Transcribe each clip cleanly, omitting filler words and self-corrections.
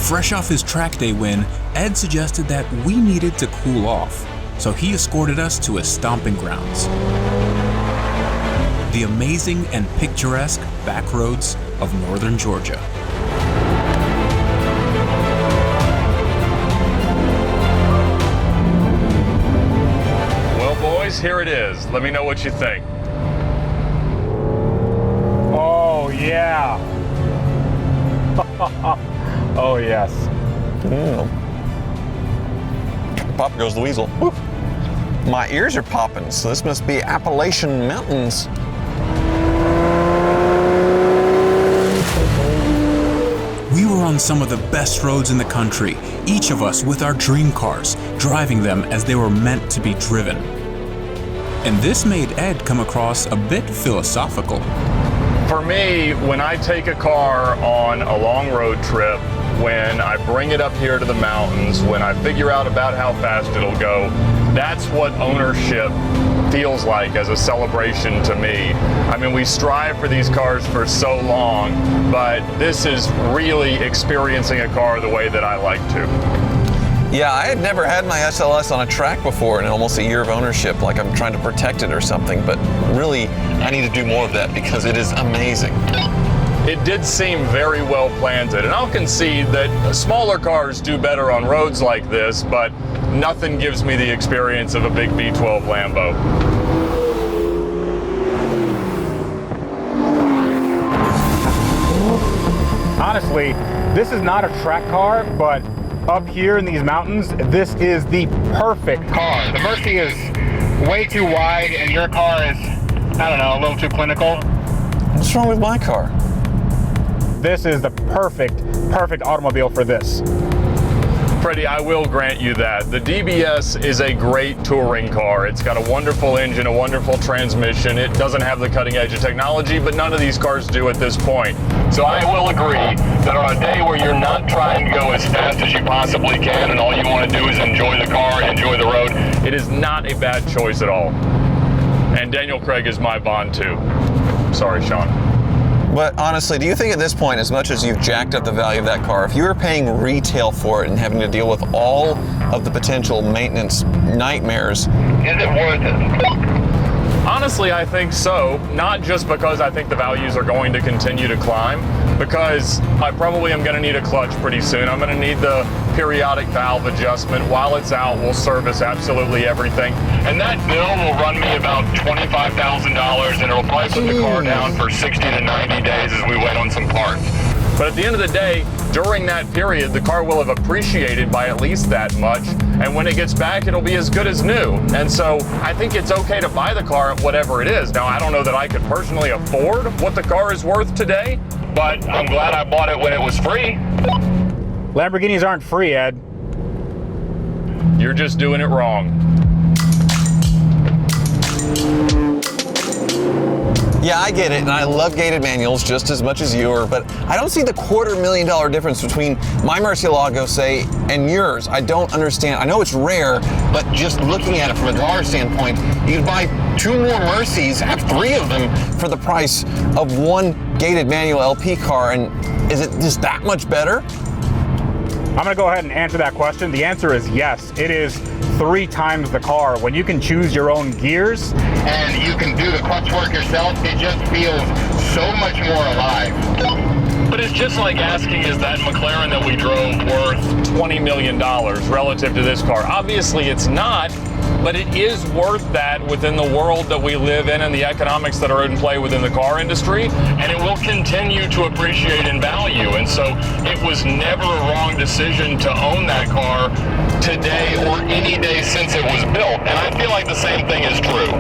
Fresh off his track day win, Ed suggested that we needed to cool off, so he escorted us to his stomping grounds. The amazing and picturesque back roads of northern Georgia. Well, boys, here it is. Let me know what you think. Oh, yeah. Oh, yes. Pop goes the weasel. Woo. My ears are popping, so this must be Appalachian Mountains. We were on some of the best roads in the country, each of us with our dream cars, driving them as they were meant to be driven. And this made Ed come across a bit philosophical. For me, when I take a car on a long road trip, when I bring it up here to the mountains, when I figure out about how fast it'll go, that's what ownership feels like as a celebration to me. I mean, we strive for these cars for so long, but this is really experiencing a car the way that I like to. Yeah, I had never had my SLS on a track before in almost a year of ownership, like I'm trying to protect it or something, but really, I need to do more of that because it is amazing. It did seem very well planted, and I'll concede that smaller cars do better on roads like this, but nothing gives me the experience of a big V12 Lambo. Honestly, this is not a track car, but up here in these mountains, this is the perfect car. The Murci is way too wide, and your car is, I don't know, a little too clinical. What's wrong with my car? This is the perfect automobile for this. Freddy, I will grant you that. The DBS is a great touring car. It's got a wonderful engine, a wonderful transmission. It doesn't have the cutting edge of technology, but none of these cars do at this point. So I will agree that on a day where you're not trying to go as fast as you possibly can and all you want to do is enjoy the car and enjoy the road, it is not a bad choice at all. And Daniel Craig is my Bond too. Sorry, Sean. But honestly, do you think at this point, as much as you've jacked up the value of that car, if you were paying retail for it and having to deal with all of the potential maintenance nightmares, is it worth it? Honestly, I think so. Not just because I think the values are going to continue to climb, because I probably am going to need a clutch pretty soon. I'm going to need the periodic valve adjustment. While it's out, we'll service absolutely everything. And that bill will run me about $25,000, and it'll probably put the car down for 60 to 90 days as we wait on some parts. But at the end of the day, during that period, the car will have appreciated by at least that much. And when it gets back, it'll be as good as new. And so I think it's okay to buy the car at whatever it is. Now, I don't know that I could personally afford what the car is worth today, but I'm glad I bought it when it was free. Lamborghinis aren't free, Ed. You're just doing it wrong. Yeah, I get it, and I love gated manuals just as much as you are, but I don't see the $250,000 difference between my Murcielago, say, and yours. I don't understand. I know it's rare, but just looking at it from a dollar standpoint, you could buy 2 more Murcis, have 3 of them for the price of 1 gated manual LP car, and is it just that much better? I'm gonna go ahead and answer that question. The answer is yes. It is 3 times the car. When you can choose your own gears and you can do the clutch work yourself, it just feels so much more alive. But it's just like asking, is that McLaren that we drove worth $20 million relative to this car? Obviously it's not, but it is worth that within the world that we live in and the economics that are in play within the car industry, and it will continue to appreciate in value. And so it was never a wrong decision to own that car today or any day since it was built. And I feel like the same thing is true.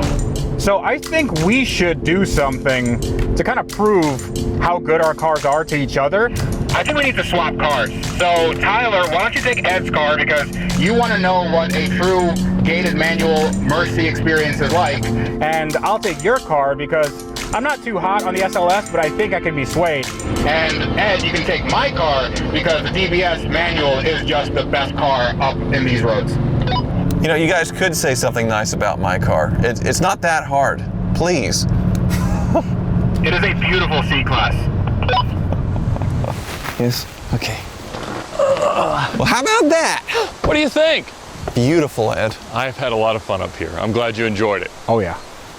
So I think we should do something to kind of prove how good our cars are to each other. I think we need to swap cars. So Tyler, why don't you take Ed's car, because you want to know what a true gated manual Murci experience is like. And I'll take your car because I'm not too hot on the SLS, but I think I can be swayed. And Ed, you can take my car because the DBS manual is just the best car up in these roads. You know, you guys could say something nice about my car. It's not that hard. Please. It is a beautiful C-Class. Yes. Okay. Well, how about that? What do you think? Beautiful, Ed. I've had a lot of fun up here. I'm glad you enjoyed it. Oh yeah.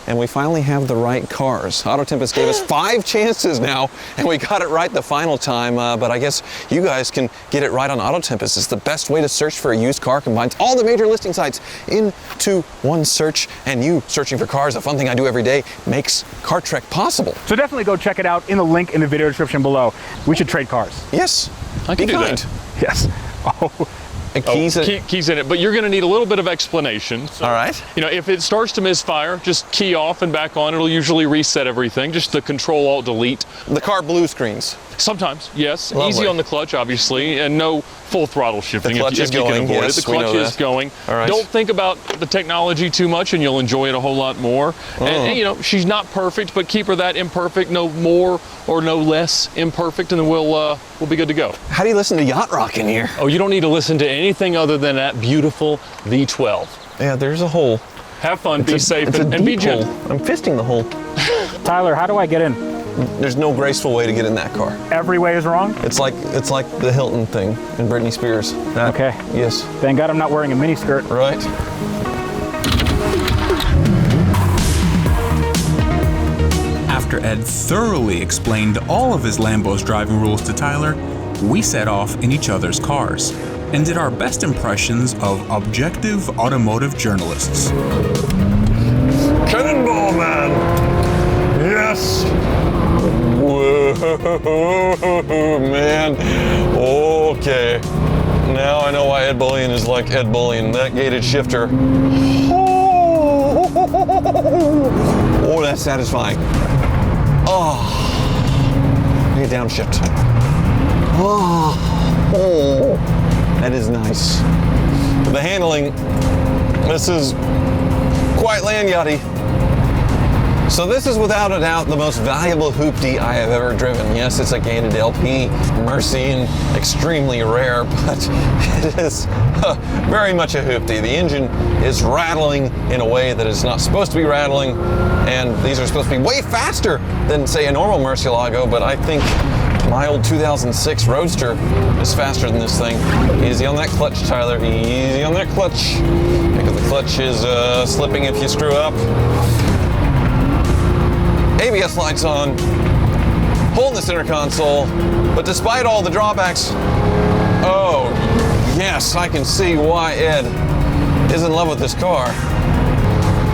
And we finally have the right cars. AutoTempest gave us 5 chances now, and we got it right the final time, but I guess you guys can get it right on AutoTempest. It's the best way to search for a used car, combines all the major listing sites into one search, and you searching for cars, a fun thing I do every day, makes Car Trek possible. So definitely go check it out in the link in the video description below. We should trade cars. Yes, I can be do kind. that. Yes. Oh. And keys, Keys in it, but you're going to need a little bit of explanation. So, all right. You know, if it starts to misfire, just key off and back on. It'll usually reset everything. Just the Control-Alt-Delete. The car blue screens. Sometimes, yes. Lovely. Easy on the clutch, obviously, and no full throttle shifting The clutch if is you can going, avoid yes, it. The we know clutch is that. going. All right. Don't think about the technology too much, and you'll enjoy it a whole lot more. And, you know, she's not perfect, but keep her that imperfect, no more or no less imperfect, and then we'll be good to go. How do you listen to yacht rock in here? Oh, you don't need to listen to anything other than that beautiful V12. Yeah, there's a hole. Have fun, be safe, It's a and be deep hole. gentle. I'm fisting the hole. Tyler, how do I get in? There's no graceful way to get in that car. Every way is wrong? It's like the Hilton thing in Britney Spears. That- Okay. Yes. Thank God I'm not wearing a miniskirt. Right. After Ed thoroughly explained all of his Lambo's driving rules to Tyler, we set off in each other's cars and did our best impressions of objective automotive journalists. Cannonball Man! Yes! Whoa, man. Okay. Now I know why Ed Bullion is like Ed Bullion. That gated shifter. Oh, that's satisfying. Oh. Get downshift. Oh. That is nice. The handling, this is quite land-yachty. So this is without a doubt the most valuable hoopty I have ever driven. Yes, it's a gated LP Mercy and extremely rare, but it is very much a hoopty. The engine is rattling in a way that it's not supposed to be rattling, and these are supposed to be way faster than, say, a normal Murcielago, but I think my old 2006 Roadster is faster than this thing. Easy on that clutch, Tyler. Easy on that clutch. Because the clutch is slipping if you screw up. ABS lights on, holding the center console, but despite all the drawbacks, oh yes, I can see why Ed is in love with this car.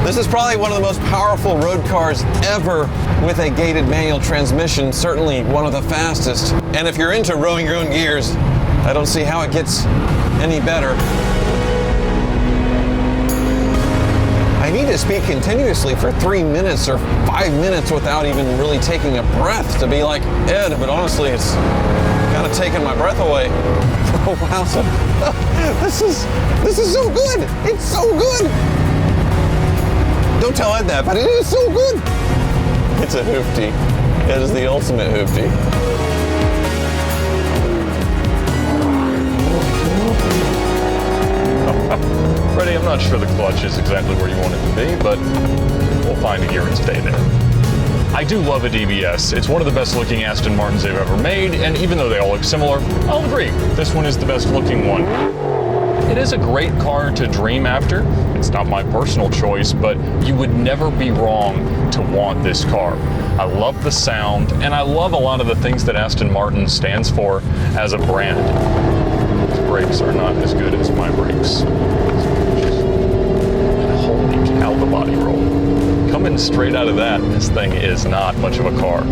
This is probably one of the most powerful road cars ever with a gated manual transmission, certainly one of the fastest. And if you're into rowing your own gears, I don't see how it gets any better. I need to speak continuously for 3 minutes or 5 minutes without even really taking a breath to be like Ed, but honestly, it's kind of taking my breath away. Oh wow, so, this is so good. It's so good. Don't tell Ed that, but it is so good. It's a hoopty. It is the ultimate hoopty. Freddy, I'm not sure the clutch is exactly where you want it to be, but we'll find a gear and stay there. I do love a DBS. It's one of the best looking Aston Martins they've ever made, and even though they all look similar, I'll agree, this one is the best looking one. It is a great car to dream after. It's not my personal choice, but you would never be wrong to want this car. I love the sound, and I love a lot of the things that Aston Martin stands for as a brand. These brakes are not as good as my brakes. Holy cow, the body roll. Coming straight out of that, this thing is not much of a car.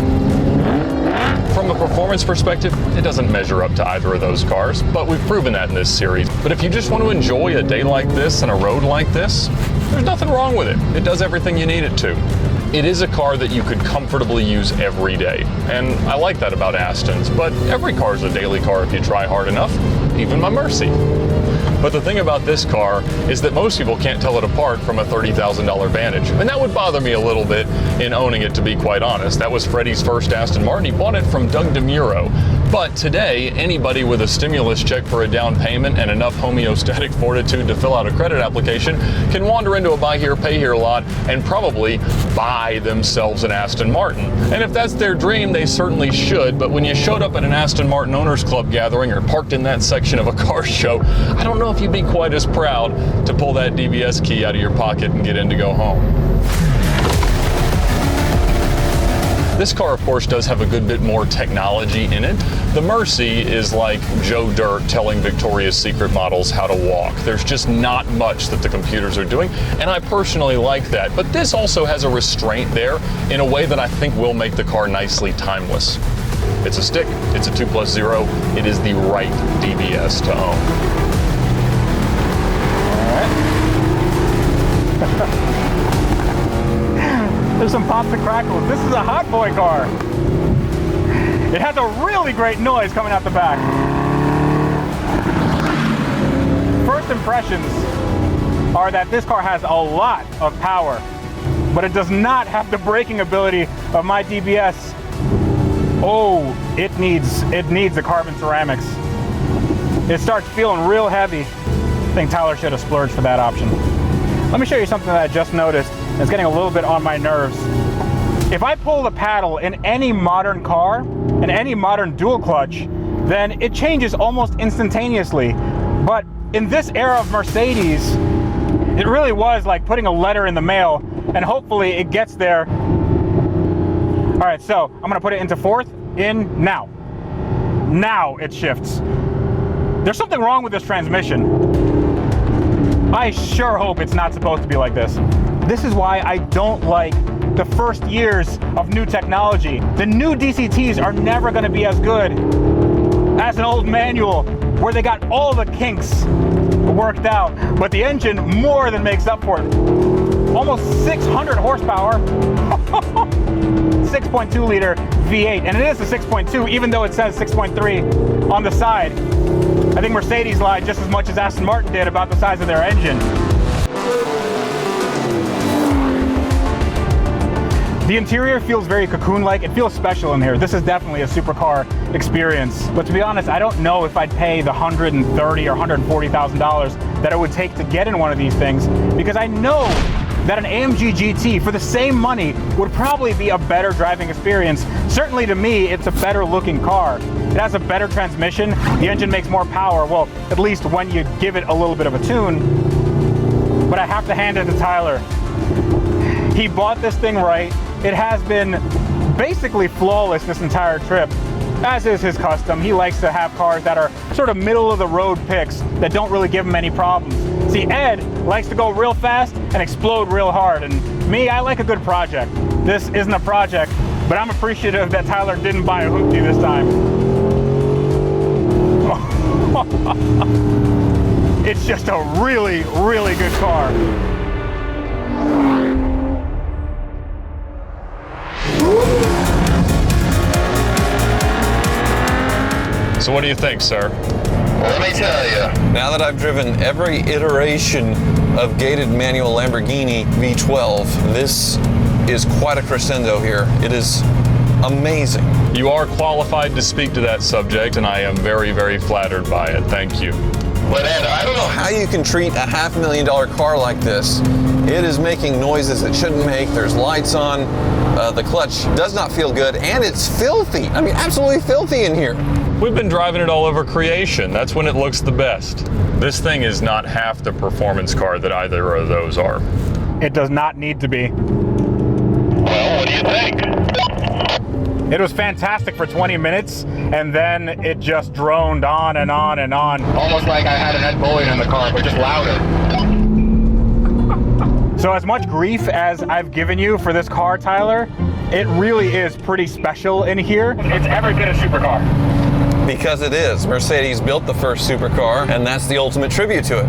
From a performance perspective, it doesn't measure up to either of those cars, but we've proven that in this series. But if you just want to enjoy a day like this and a road like this, there's nothing wrong with it. It does everything you need it to. It is a car that you could comfortably use every day, and I like that about Astons, but every car is a daily car if you try hard enough, even my Mercy. But the thing about this car is that most people can't tell it apart from a $30,000 Vantage. And that would bother me a little bit in owning it, to be quite honest. That was Freddy's first Aston Martin. He bought it from Doug DeMuro. But today, anybody with a stimulus check for a down payment and enough homeostatic fortitude to fill out a credit application can wander into a buy here, pay here lot and probably buy themselves an Aston Martin. And if that's their dream, they certainly should. But when you showed up at an Aston Martin Owners Club gathering or parked in that section of a car show, I don't know if you'd be quite as proud to pull that DBS key out of your pocket and get in to go home. This car, of course, does have a good bit more technology in it. The Murci is like Joe Dirt telling Victoria's Secret models how to walk. There's just not much that the computers are doing, and I personally like that. But this also has a restraint there in a way that I think will make the car nicely timeless. It's a stick, it's a 2+0, it is the right DBS to own. All right. There's some pops and crackles. This is a hot boy car. It has a really great noise coming out the back. First impressions are that this car has a lot of power, but it does not have the braking ability of my DBS. Oh, it needs the carbon ceramics. It starts feeling real heavy. I think Tyler should have splurged for that option. Let me show you something that I just noticed. It's getting a little bit on my nerves. If I pull the paddle in any modern car, in any modern dual clutch, then it changes almost instantaneously. But in this era of Mercedes, it really was like putting a letter in the mail, and hopefully it gets there. All right, so I'm gonna put it into fourth, in, now. Now it shifts. There's something wrong with this transmission. I sure hope it's not supposed to be like this. This is why I don't like the first years of new technology. The new DCTs are never gonna be as good as an old manual where they got all the kinks worked out, but the engine more than makes up for it. Almost 600 horsepower, 6.2 liter V8, and it is a 6.2 even though it says 6.3 on the side. I think Mercedes lied just as much as Aston Martin did about the size of their engine. The interior feels very cocoon-like. It feels special in here. This is definitely a supercar experience. But to be honest, I don't know if I'd pay the $130,000 or $140,000 that it would take to get in one of these things, because I know that an AMG GT for the same money would probably be a better driving experience. Certainly to me, it's a better looking car. It has a better transmission. The engine makes more power. Well, at least when you give it a little bit of a tune. But I have to hand it to Tyler. He bought this thing right. It has been basically flawless this entire trip, as is his custom. He likes to have cars that are sort of middle of the road picks that don't really give him any problems. See, Ed likes to go real fast and explode real hard, and me, I like a good project. This isn't a project, but I'm appreciative that Tyler didn't buy a hoopty this time. It's just a really, really good car. So what do you think, sir? Let me tell you, now that I've driven every iteration of gated manual Lamborghini V12, this is quite a crescendo here. It is amazing. You are qualified to speak to that subject, and I am very, very flattered by it. Thank you. But Ed, I don't know how you can treat a $500,000 car like this. It is making noises it shouldn't make. There's lights on. The clutch does not feel good, and it's filthy. I mean, absolutely filthy in here. We've been driving it all over creation. That's when it looks the best. This thing is not half the performance car that either of those are. It does not need to be. Well, what do you think? It was fantastic for 20 minutes, and then it just droned on and on and on. Almost like I had an Ed Bullion in the car, but just louder. So as much grief as I've given you for this car, Tyler, it really is pretty special in here. It's every bit a supercar. Because it is. Mercedes built the first supercar, and that's the ultimate tribute to it.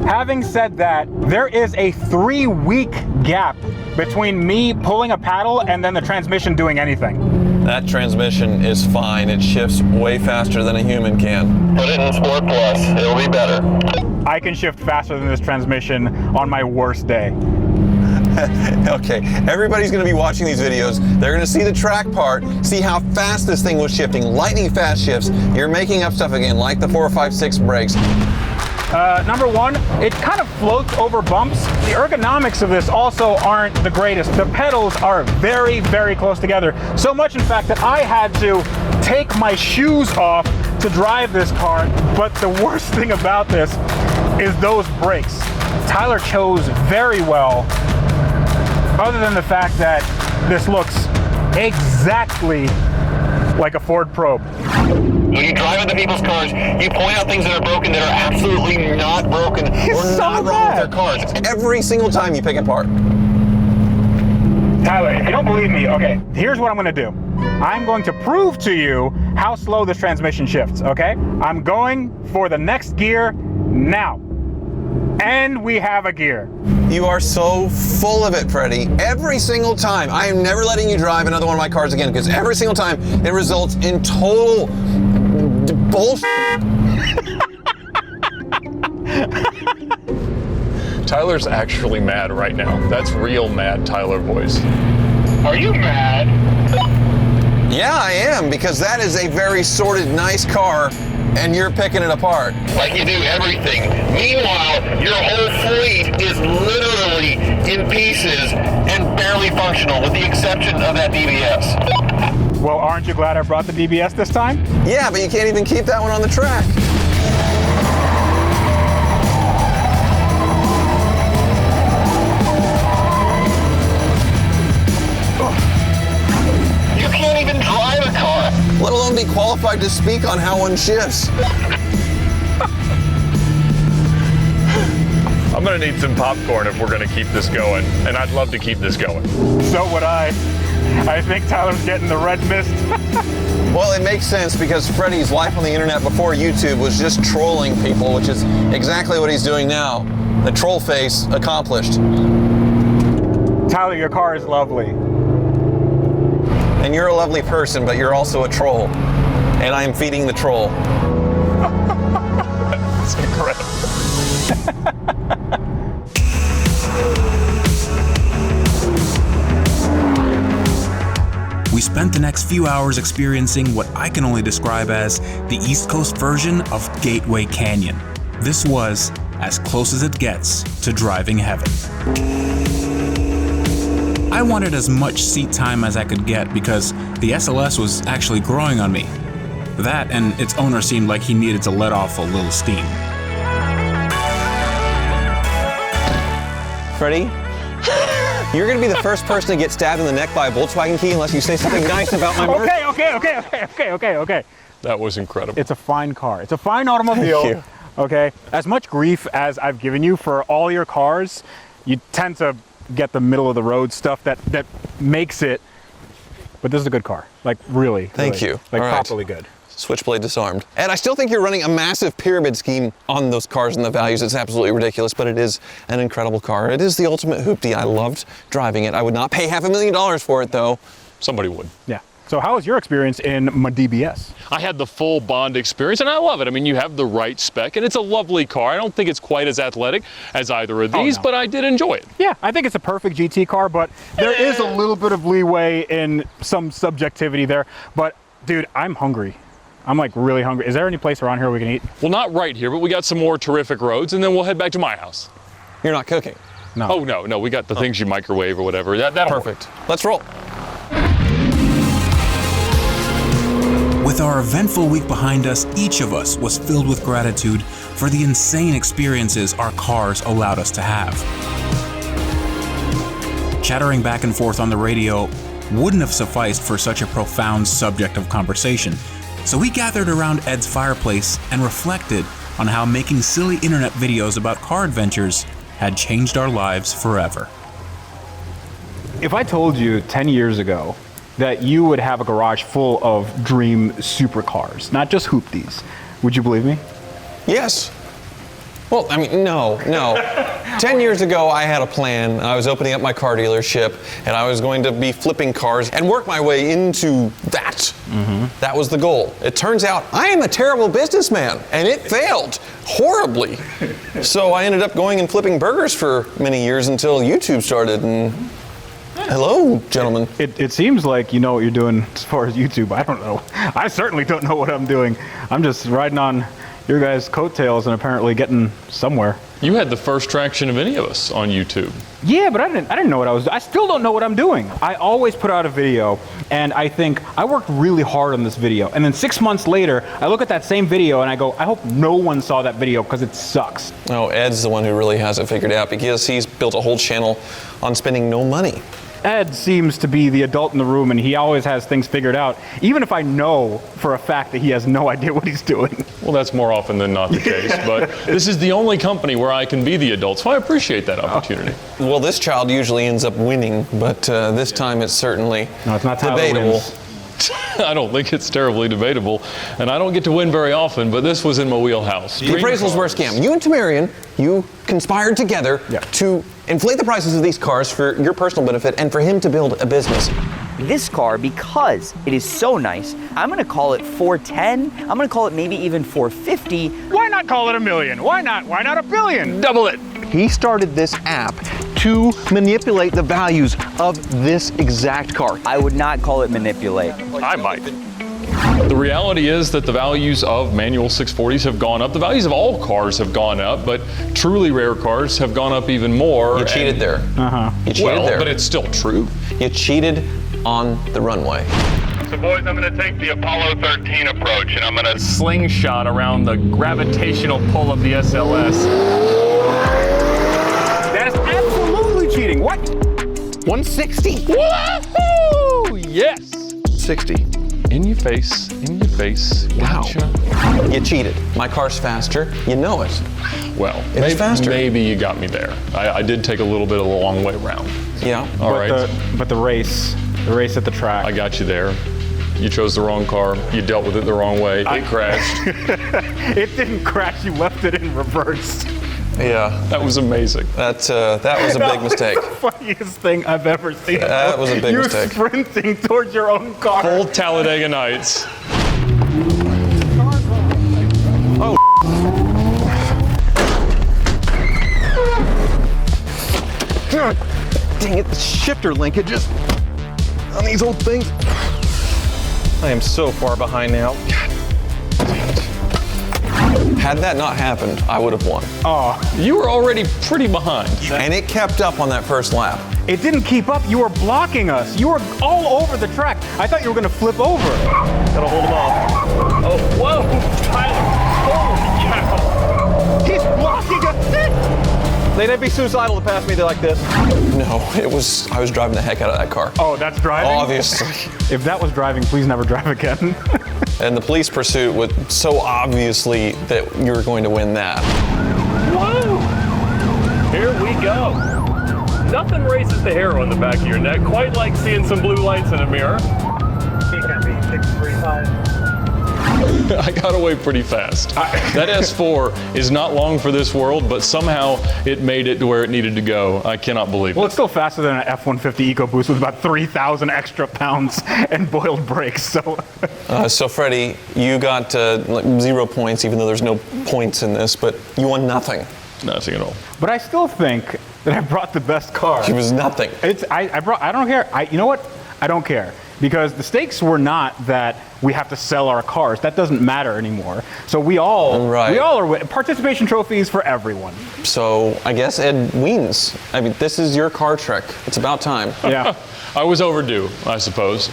Having said that, there is a 3-week gap between me pulling a paddle and then the transmission doing anything. That transmission is fine. It shifts way faster than a human can. Put it in Sport Plus. It'll be better. I can shift faster than this transmission on my worst day. Okay, everybody's gonna be watching these videos. They're gonna see the track part, see how fast this thing was shifting, lightning fast shifts. You're making up stuff again, like the 456 brakes. Number one, it kind of floats over bumps. The ergonomics of this also aren't the greatest. The pedals are very, very close together. So much, in fact, that I had to take my shoes off to drive this car. But the worst thing about this is those brakes. Tyler chose very well, other than the fact that this looks exactly like a Ford Probe. When you drive into people's cars, you point out things that are broken that are absolutely not broken or not wrong with their cars. Every single time you pick it apart. Tyler, if you don't believe me, okay, here's what I'm gonna do. I'm going to prove to you how slow this transmission shifts, okay? I'm going for the next gear now. And we have a gear. You are so full of it, Freddy. Every single time. I am never letting you drive another one of my cars again, because every single time it results in total bullshit. Tyler's actually mad right now. That's real mad Tyler voice. Are you mad? Yeah, I am, because that is a very sorted, nice car, and you're picking it apart. Like you do everything. Meanwhile, your whole fleet is literally in pieces and barely functional, with the exception of that DBS. Well, aren't you glad I brought the DBS this time? Yeah, but you can't even keep that one on the track. You can't even drive a car. Let alone be qualified to speak on how one shifts. I'm gonna need some popcorn if we're gonna keep this going, and I'd love to keep this going. So would I. I think Tyler's getting the red mist. Well, it makes sense, because Freddy's life on the internet before YouTube was just trolling people, which is exactly what he's doing now. The troll face accomplished. Tyler, your car is lovely. And you're a lovely person, but you're also a troll. And I am feeding the troll. That's incredible. We spent the next few hours experiencing what I can only describe as the East Coast version of Gateway Canyon. This was as close as it gets to driving heaven. I wanted as much seat time as I could get because the SLS was actually growing on me. That and its owner seemed like he needed to let off a little steam. Freddy, you're gonna be the first person to get stabbed in the neck by a Volkswagen key unless you say something nice about my Merc. Okay. That was incredible. It's a fine car. It's a fine automobile. Thank you. Okay. As much grief as I've given you for all your cars, you tend to get the middle of the road stuff that makes it. But this is a good car. Like really. Thank you. Like All right. properly good. Switchblade disarmed. And I still think you're running a massive pyramid scheme on those cars and the values. It's absolutely ridiculous, but it is an incredible car. It is the ultimate hoopty. I loved driving it. I would not pay $500,000 for it though. Somebody would. Yeah. So how was your experience in my DBS? I had the full Bond experience, and I love it. I mean, you have the right spec, and it's a lovely car. I don't think it's quite as athletic as either of these, but I did enjoy it. Yeah, I think it's a perfect GT car, but there is a little bit of leeway in some subjectivity there. But dude, I'm hungry. I'm like really hungry. Is there any place around here we can eat? Well, not right here, but we got some more terrific roads, and then we'll head back to my house. You're not cooking. No. Oh, no, we got the things you microwave or whatever. That'll Perfect. Let's roll. With our eventful week behind us, each of us was filled with gratitude for the insane experiences our cars allowed us to have. Chattering back and forth on the radio wouldn't have sufficed for such a profound subject of conversation, so we gathered around Ed's fireplace and reflected on how making silly internet videos about car adventures had changed our lives forever. If I told you 10 years ago that you would have a garage full of dream supercars, not just hoopties, would you believe me? Yes. Well, I mean, no. 10 years ago, I had a plan. I was opening up my car dealership, and I was going to be flipping cars and work my way into that. That was the goal. It turns out I am a terrible businessman, and it failed horribly. So I ended up going and flipping burgers for many years until YouTube started, and hello, gentlemen. It seems like you know what you're doing as far as YouTube. I don't know. I certainly don't know what I'm doing. I'm just riding on your guys' coattails and apparently getting somewhere. You had the first traction of any of us on YouTube. Yeah, but I didn't know what I was doing. I still don't know what I'm doing. I always put out a video, and I think I worked really hard on this video. And then 6 months later, I look at that same video and I go, I hope no one saw that video because it sucks. Oh, Ed's the one who really has it figured out because he's built a whole channel on spending no money. Ed seems to be the adult in the room, and he always has things figured out, even if I know for a fact that he has no idea what he's doing. Well, that's more often than not the case, but this is the only company where I can be the adult, so I appreciate that opportunity. Well, this child usually ends up winning, but this time it's certainly No, it's not Tyler debatable. wins. I don't think it's terribly debatable, and I don't get to win very often, but this was in my wheelhouse. The appraisals were a scam. You and Tamarian, you conspired together to inflate the prices of these cars for your personal benefit and for him to build a business. This car, because it is so nice, I'm gonna call it 410. I'm gonna call it maybe even 450. Why not call it $1 million? Why not $1 billion? Double it. He started this app to manipulate the values of this exact car. I would not call it manipulate. I might. The reality is that the values of manual 640s have gone up. The values of all cars have gone up, but truly rare cars have gone up even more. You cheated there. You cheated Well, there. but it's still true. You cheated on the runway. So boys, I'm gonna take the Apollo 13 approach, and I'm gonna Slingshot around the gravitational pull of the SLS. That is absolutely cheating. What? 160. Woohoo! Yes! 60. In your face, in your face. Wow. Gotcha. You cheated. My car's faster. You know it. Well, It's faster. maybe you got me there. I did take a little bit of a long way around. Yeah. All right. But the race at the track. I got you there. You chose the wrong car. You dealt with it the wrong way. It crashed. It didn't crash. You left it in reverse. Yeah. That was amazing. That was a big mistake. That's the funniest thing I've ever seen. That was a big mistake. You sprinting towards your own car. Old Talladega Nights. Dang it, the shifter linkages on these old things. I am so far behind now. Had that not happened, I would have won. You were already pretty behind. And it kept up on that first lap. It didn't keep up. You were blocking us. You were all over the track. I thought you were going to flip over. Gotta hold them off. Oh, whoa, Tyler. Holy cow. He's blocking us. They'd be suicidal to pass me like this. No, I was driving the heck out of that car. Oh, that's driving? Obviously. If that was driving, please never drive again. And the police pursuit was so obviously that you were going to win that. Whoa! Here we go. Nothing raises the hair on the back of your neck quite like seeing some blue lights in a mirror. He's gonna be 635. I got away pretty fast. That S4 is not long for this world, but somehow it made it to where it needed to go. I cannot believe Well, it. it's still faster than an F-150 EcoBoost with about 3,000 extra pounds and boiled brakes. So Freddy, you got 0 points, even though there's no points in this, but you won nothing. Nothing at all. But I still think that I brought the best car. It was nothing. I don't care. You know what? I don't care. Because the stakes were not that we have to sell our cars. That doesn't matter anymore. So we all are participation trophies for everyone. So I guess Ed wins. I mean, this is your car trick. It's about time. Yeah. I was overdue, I suppose.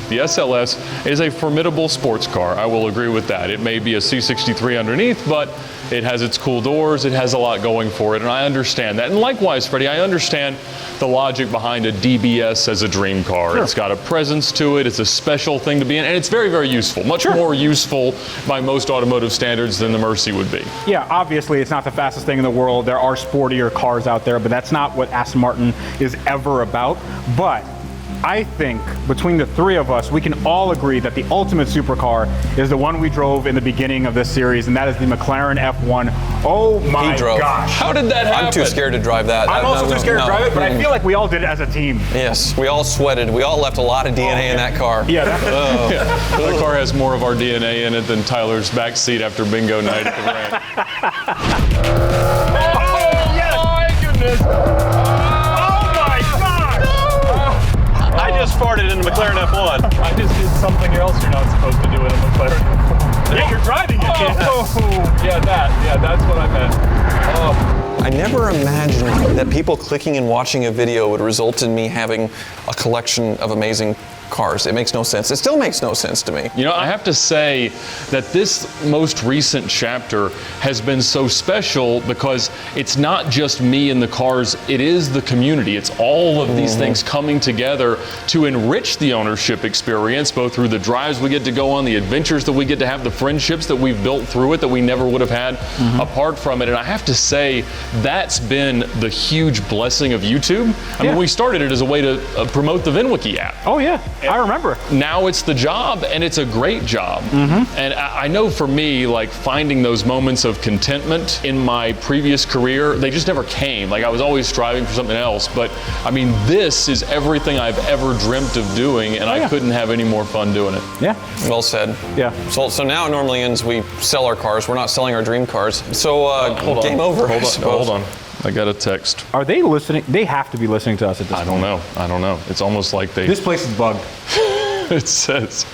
The SLS is a formidable sports car. I will agree with that. It may be a C63 underneath, but it has its cool doors. It has a lot going for it, and I understand that. And likewise, Freddie, I understand the logic behind a DBS as a dream car. Sure. It's got a presence to it. It's a special thing to be in, and it's very, very useful. Much more useful by most automotive standards than the Mercy would be. Yeah, obviously it's not the fastest thing in the world. There are sportier cars out there, but that's not what Aston Martin is ever about. But I think between the three of us, we can all agree that the ultimate supercar is the one we drove in the beginning of this series, and that is the McLaren F1. Oh my gosh. How did that happen? I'm too scared to drive that. I'm also too scared to drive it, but I feel like we all did it as a team. Yes, we all sweated. We all left a lot of DNA in that car. Yeah. That car has more of our DNA in it than Tyler's back seat after bingo night at the ranch. My goodness! I just farted in the McLaren F1. I just did something else you're not supposed to do in a McLaren. Yeah, you're driving it. Yeah, that's what I meant. Oh. I never imagined that people clicking and watching a video would result in me having a collection of amazing cars. It makes no sense. It still makes no sense to me. You know, I have to say that this most recent chapter has been so special because it's not just me and the cars, it is the community. It's all of these things coming together to enrich the ownership experience, both through the drives we get to go on, the adventures that we get to have, the friendships that we've built through it that we never would have had apart from it. And I have to say, that's been the huge blessing of YouTube. I mean, we started it as a way to promote the VinWiki app. Oh yeah, I remember. Now it's the job, and it's a great job. And I know for me, like finding those moments of contentment in my previous career, they just never came. Like I was always striving for something else, but I mean, this is everything I've ever dreamt of doing, and I couldn't have any more fun doing it. Yeah. Well said. Yeah. So now it normally ends, we sell our cars. We're not selling our dream cars. So game over. Hold on. I got a text. Are they listening? They have to be listening to us at this point. I don't know. It's almost like they... This place is bugged. It says,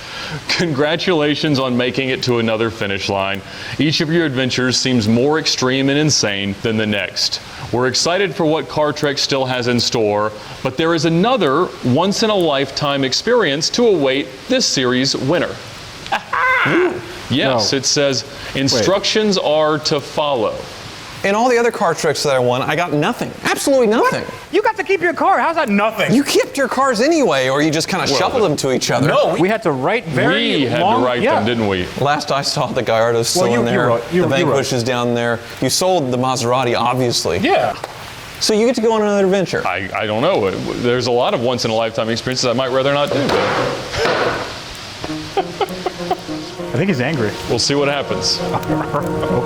congratulations on making it to another finish line. Each of your adventures seems more extreme and insane than the next. We're excited for what Car Trek still has in store, but there is another once-in-a-lifetime experience to await this series' winner. Yes, it says, instructions are to follow. In all the other car tricks that I won, I got nothing. Absolutely nothing. What? You got to keep your car. How's that nothing? You kept your cars anyway, or you just kind of shuffled them to each other. No, we had to write We had to write them, didn't we? Last I saw, the Gallardo's still in there. The Vanquish is down there. You sold the Maserati, obviously. Yeah. So you get to go on another adventure. I don't know. There's a lot of once-in-a-lifetime experiences I might rather not do. I think he's angry. We'll see what happens.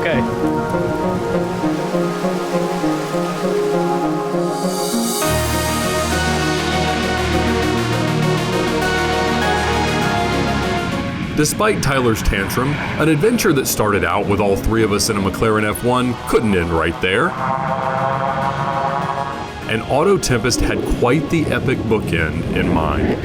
Okay. Despite Tyler's tantrum, an adventure that started out with all three of us in a McLaren F1 couldn't end right there. And AutoTempest had quite the epic bookend in mind.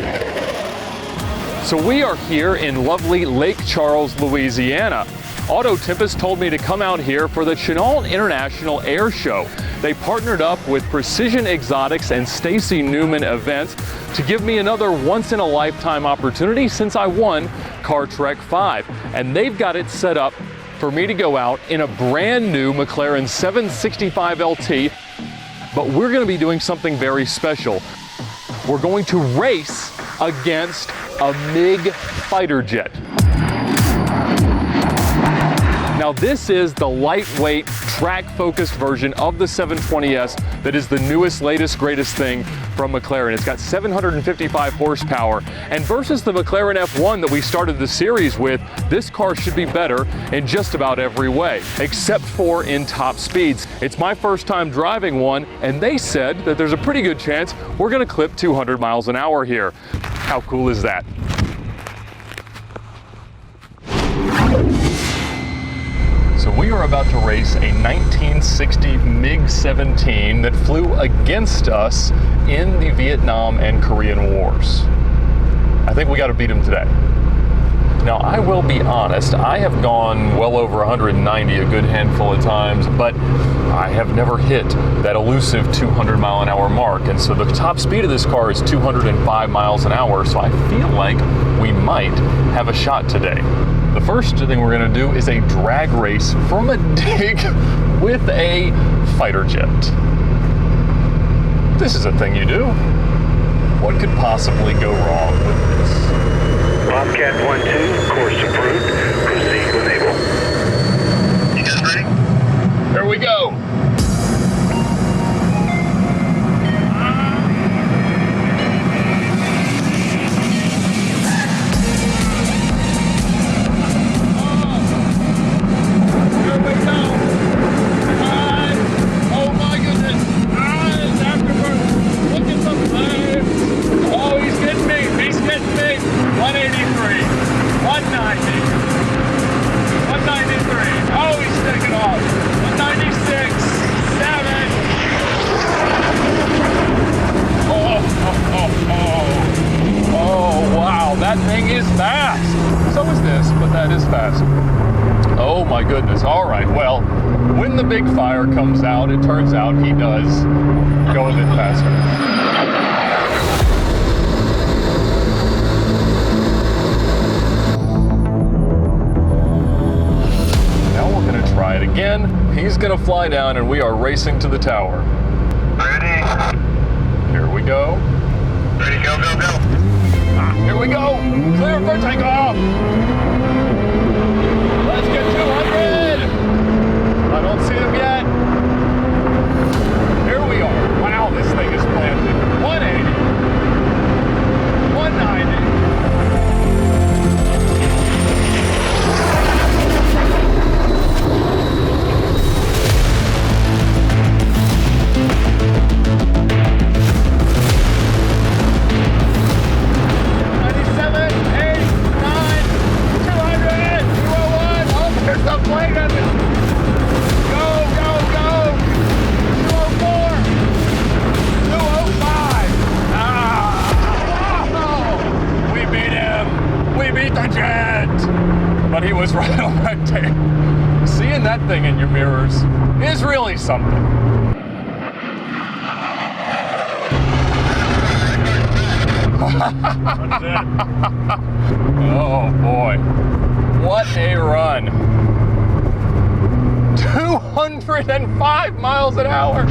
So we are here in lovely Lake Charles, Louisiana. AutoTempest told me to come out here for the Chennault International Air Show. They partnered up with Precision Exotics and Stacy Newman Events to give me another once-in-a-lifetime opportunity since I won Car Trek 5. And they've got it set up for me to go out in a brand new McLaren 765 LT, but we're going to be doing something very special. We're going to race against a MiG fighter jet. Now this is the lightweight, track-focused version of the 720S that is the newest, latest, greatest thing from McLaren. It's got 755 horsepower, and versus the McLaren F1 that we started the series with, this car should be better in just about every way, except for in top speeds. It's my first time driving one, and they said that there's a pretty good chance we're gonna clip 200 miles an hour here. How cool is that? So we are about to race a 1960 MiG-17 that flew against us in the Vietnam and Korean Wars. I think we got to beat them today. Now, I will be honest, I have gone well over 190 a good handful of times, but I have never hit that elusive 200 mile an hour mark. And so the top speed of this car is 205 miles an hour, so I feel like we might have a shot today. The first thing we're gonna do is a drag race from a dig with a fighter jet. This is a thing you do. What could possibly go wrong with this? Bobcat 1-2, course approved. Proceed when able. You guys ready? There we go. fast, but that is fast. Oh my goodness. All right, well, when the big fire comes out, it turns out he does go a bit faster. Now we're gonna try it again. He's gonna fly down and we are racing to the tower. Ready? Here we go. Ready, go, go, go. Here we go. Clear for takeoff. Let's get 200. I don't see him yet. Here we are. Wow, this thing is planted. 180. 190. But he was right on my tail. Seeing that thing in your mirrors is really something. Oh boy, what a run. 205 miles an hour.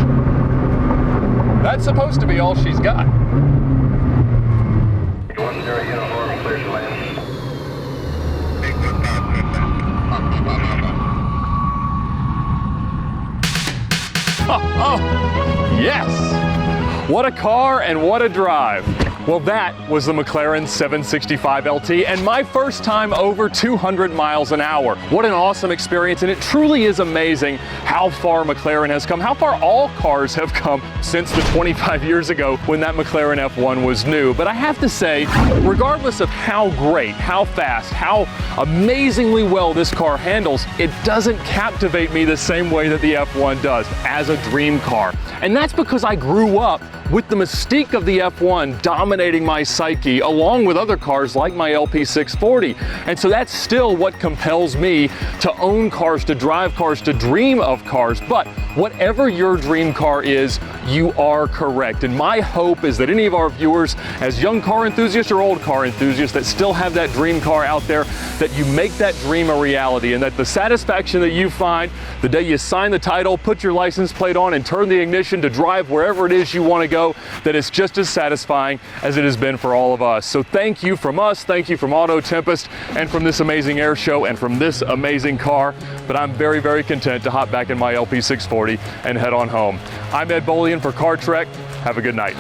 That's supposed to be all she's got. 10 uniform, clear to land. Oh, yes! What a car and what a drive. Well, that was the McLaren 765 LT and my first time over 200 miles an hour. What an awesome experience, and it truly is amazing how far McLaren has come, how far all cars have come since the 25 years ago when that McLaren F1 was new. But I have to say, regardless of how great, how fast, how amazingly well this car handles, it doesn't captivate me the same way that the F1 does as a dream car. And that's because I grew up with the mystique of the F1 dominating my psyche, along with other cars like my LP640. And so that's still what compels me to own cars, to drive cars, to dream of cars. But whatever your dream car is, you are correct. And my hope is that any of our viewers, as young car enthusiasts or old car enthusiasts that still have that dream car out there, that you make that dream a reality, and that the satisfaction that you find the day you sign the title, put your license plate on, and turn the ignition to drive wherever it is you want to go, that it's just as satisfying as it has been for all of us. So thank you from us, thank you from AutoTempest, and from this amazing air show, and from this amazing car. But I'm very, very content to hop back in my LP640 and head on home. I'm Ed Bolian for Car Trek. Have a good night.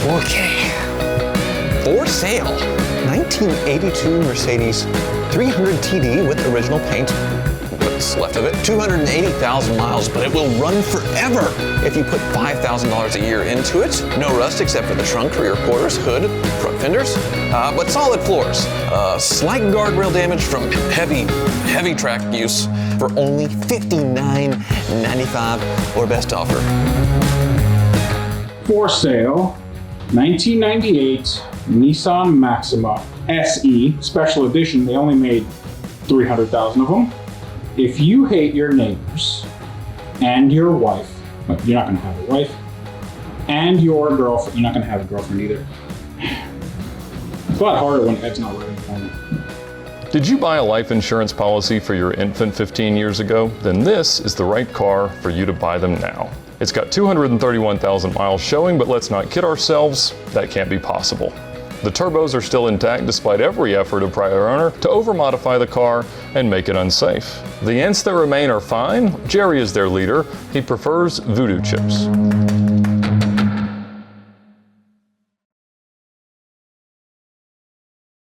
Okay. For sale, 1982 Mercedes 300 TD with original paint. What's left of it, 280,000 miles, but it will run forever if you put $5,000 a year into it. No rust except for the trunk, rear quarters, hood, front fenders, but solid floors. Slight guardrail damage from heavy track use for only $59.95 or best offer. For sale, 1998 Nissan Maxima SE Special Edition. They only made 300,000 of them. If you hate your neighbors and your wife, but you're not going to have a wife, and your girlfriend, you're not going to have a girlfriend either. It's a lot harder when Ed's not working for me. Did you buy a life insurance policy for your infant 15 years ago? Then this is the right car for you to buy them now. It's got 231,000 miles showing, but let's not kid ourselves, that can't be possible. The turbos are still intact despite every effort of prior owner to over-modify the car and make it unsafe. The ants that remain are fine. Jerry is their leader. He prefers voodoo chips.